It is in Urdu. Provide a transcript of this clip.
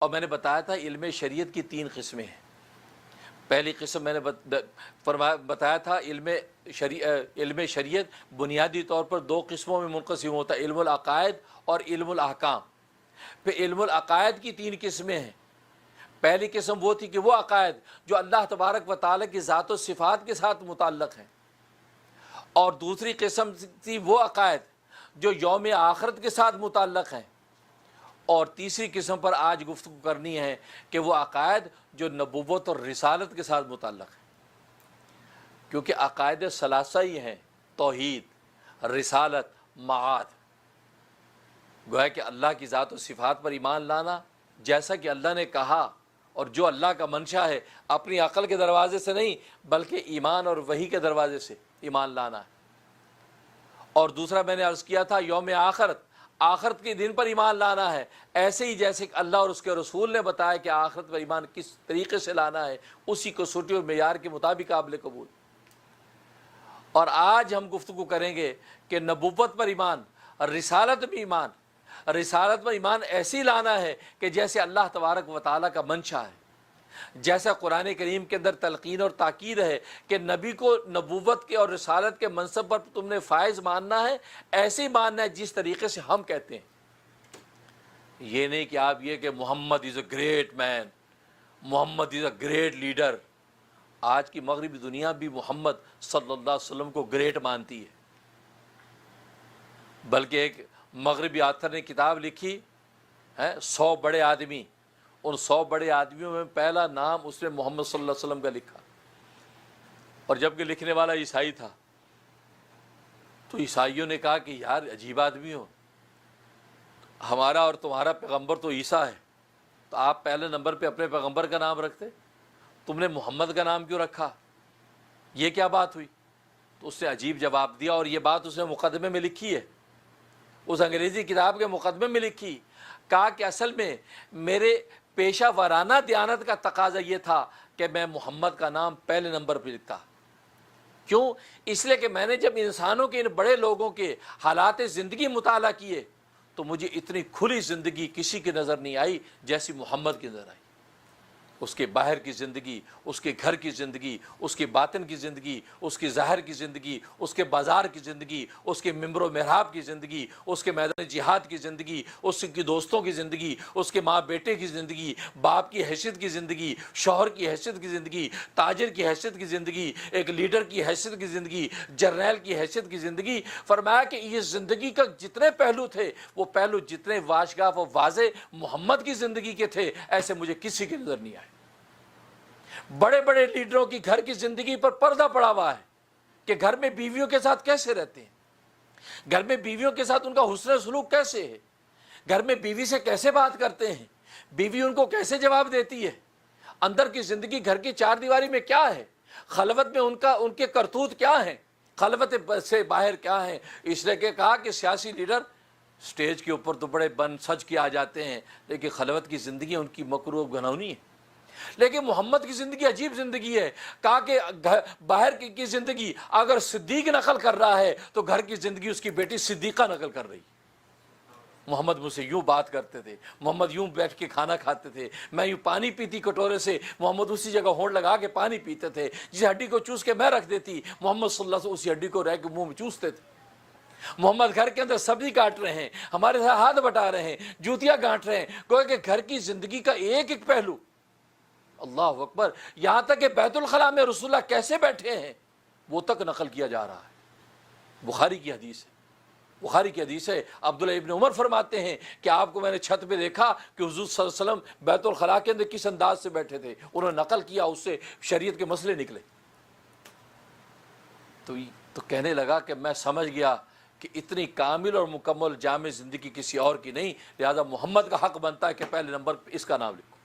اور میں نے بتایا تھا علم شریعت کی 3 قسمیں ہیں۔ پہلی قسم میں نے بتایا تھا علم شریعت بنیادی طور پر 2 قسموں میں منقسم ہوتا ہے، علم العقائد اور علم الاحکام۔ پھر علم العقائد کی 3 قسمیں ہیں۔ پہلی قسم وہ تھی کہ وہ عقائد جو اللہ تبارک و تعالیٰ کی ذات و صفات کے ساتھ متعلق ہیں، اور دوسری قسم تھی وہ عقائد جو یوم آخرت کے ساتھ متعلق ہیں، اور تیسری قسم پر آج گفتگو کرنی ہے کہ وہ عقائد جو نبوت اور رسالت کے ساتھ متعلق ہیں، کیونکہ عقائد ثلاثہ ہی ہیں: توحید، رسالت، معاد۔ گویا کہ اللہ کی ذات و صفات پر ایمان لانا جیسا کہ اللہ نے کہا اور جو اللہ کا منشا ہے، اپنی عقل کے دروازے سے نہیں بلکہ ایمان اور وحی کے دروازے سے ایمان لانا ہے۔ اور دوسرا میں نے عرض کیا تھا یوم آخرت کے دن پر ایمان لانا ہے، ایسے ہی جیسے کہ اللہ اور اس کے رسول نے بتایا کہ آخرت پر ایمان کس طریقے سے لانا ہے، اسی کسوٹی اور معیار کے مطابق قابل قبول۔ اور آج ہم گفتگو کریں گے کہ نبوت پر ایمان، رسالت میں ایمان۔ رسالت پر ایمان ایسی لانا ہے کہ جیسے اللہ تبارک و تعالیٰ کا منشا ہے، جیسا قرآن کریم کے اندر تلقین اور تاکید ہے کہ نبی کو نبوت کے اور رسالت کے منصب پر تم نے فائز ماننا ہے، ایسے ہی ماننا ہے جس طریقے سے ہم کہتے ہیں۔ یہ نہیں کہ آپ یہ کہ Muhammad is a great man, Muhammad is a great leader. آج کی مغربی دنیا بھی محمد صلی اللہ علیہ وسلم کو گریٹ مانتی ہے، بلکہ ایک مغربی آتھر نے کتاب لکھی ہے 100 بڑے آدمی، ان 100 بڑے آدمیوں میں پہلا نام اس نے محمد صلی اللہ علیہ وسلم کا لکھا، اور جبکہ لکھنے والا عیسائی تھا۔ تو عیسائیوں نے کہا کہ یار عجیب آدمی ہو، ہمارا اور تمہارا پیغمبر تو عیسیٰ ہے، تو آپ پہلے نمبر پہ اپنے پیغمبر کا نام رکھتے، تم نے محمد کا نام کیوں رکھا؟ یہ کیا بات ہوئی؟ تو اس نے عجیب جواب دیا، اور یہ بات اس نے مقدمے میں لکھی ہے، اس انگریزی کتاب کے مقدمے میں لکھی۔ کہا کہ اصل میں میرے پیشہ ورانہ دیانت کا تقاضا یہ تھا کہ میں محمد کا نام پہلے نمبر پہ لکھتا۔ کیوں؟ اس لیے کہ میں نے جب انسانوں کے ان بڑے لوگوں کے حالات زندگی مطالعہ کیے تو مجھے اتنی کھلی زندگی کسی کی نظر نہیں آئی جیسی محمد کی نظر آئی۔ اس کے باہر کی زندگی، اس کے گھر کی زندگی، اس کے باطن کی زندگی، اس کی ظاہر کی زندگی، اس کے بازار کی زندگی، اس کے ممبر و محراب کی زندگی، اس کے میدان جہاد کی زندگی، اس کی دوستوں کی زندگی، اس کے ماں بیٹے کی زندگی، باپ کی حیثیت کی زندگی، شوہر کی حیثیت کی زندگی، تاجر کی حیثیت کی زندگی، ایک لیڈر کی حیثیت کی زندگی، جرنیل کی حیثیت کی زندگی۔ فرمایا کہ یہ زندگی کا جتنے پہلو تھے، وہ پہلو جتنے واشگاف و واضح محمد کی زندگی کے تھے، ایسے مجھے کسی کی نظر نہیں آئے۔ بڑے بڑے لیڈروں کی گھر کی زندگی پر پردہ پڑا ہوا ہے کہ گھر میں بیویوں کے ساتھ کیسے رہتے ہیں، گھر میں بیویوں کے ساتھ ان کا حسن سلوک کیسے ہے، گھر میں بیوی سے کیسے بات کرتے ہیں، بیوی ان کو کیسے جواب دیتی ہے، اندر کی زندگی گھر کی 4 دیواری میں کیا ہے، خلوت میں ان کے کرتوت کیا ہیں، خلوت سے باہر کیا ہیں۔ اس لیے کہ کہا کہ سیاسی لیڈر سٹیج کے اوپر تو بڑے بن سج کے آ جاتے ہیں، لیکن خلوت کی زندگی ان کی مکروہ گھنونی ہے۔ لیکن محمد کی زندگی عجیب زندگی ہے۔ کہا کہ باہر کی زندگی اگر صدیق نقل کر رہا ہے تو گھر کی زندگی اس کی بیٹی صدیقہ نقل کر رہی۔ محمد مجھ سے یوں بات کرتے تھے، محمد یوں بیٹھ کے کھانا کھاتے تھے، میں یوں پانی پیتی کٹورے سے، محمد اسی جگہ ہونٹ لگا کے پانی پیتے تھے، جس ہڈی کو چوس کے میں رکھ دیتی محمد صلی اللہ علیہ وسلم اسی ہڈی کو رہ کے منہ میں چوستے تھے۔ محمد گھر کے اندر سبزی کاٹ رہے ہیں، ہمارے ساتھ ہاتھ بٹا رہے ہیں، جوتیاں گانٹ رہے ہیں، گویا کہ گھر کی زندگی کا ایک ایک پہلو، اللہ اکبر، یہاں تک کہ بیت الخلاء میں رسول اللہ کیسے بیٹھے ہیں وہ تک نقل کیا جا رہا ہے۔ بخاری کی حدیث ہے، بخاری کی حدیث ہے۔ عبداللہ ابن عمر فرماتے ہیں کہ آپ کو میں نے چھت پہ دیکھا کہ حضور صلی اللہ علیہ وسلم بیت الخلاء کے اندر کس انداز سے بیٹھے تھے، انہوں نے نقل کیا، اس سے شریعت کے مسئلے نکلے۔ تو کہنے لگا کہ میں سمجھ گیا کہ اتنی کامل اور مکمل جامع زندگی کسی اور کی نہیں، لہذا محمد کا حق بنتا ہے کہ پہلے نمبر پہ اس کا نام لکھو۔